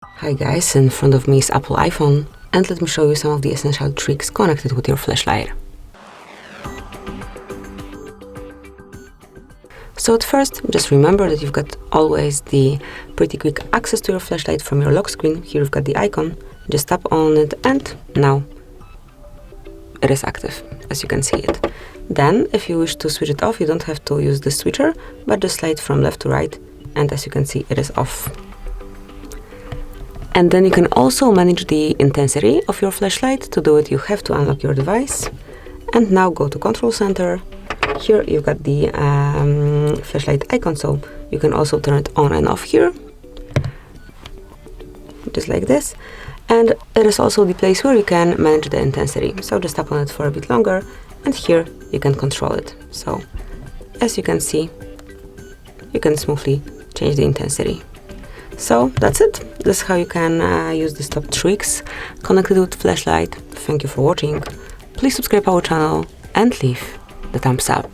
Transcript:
Hi guys, in front of me is Apple iPhone, and let me show you some of the essential tricks connected with your flashlight. So at first, just remember that you've got always the pretty quick access to your flashlight from your lock screen. Here you've got the icon, just tap on it and now it is active, as you can see it. Then, if you wish to switch it off, you don't have to use the switcher, but just slide from left to right, and as you can see, it is off. And then you can also manage the intensity of your flashlight. To do it, you have to unlock your device. And now go to Control Center. Here you've got the flashlight icon, so you can also turn it on and off here. Just like this. And it is also the place where you can manage the intensity. So just tap on it for a bit longer, and here you can control it. So, as you can see, you can smoothly change the intensity. So that's it. This is how you can use these top tricks connected with flashlight. Thank you for watching. Please subscribe our channel and leave the thumbs up.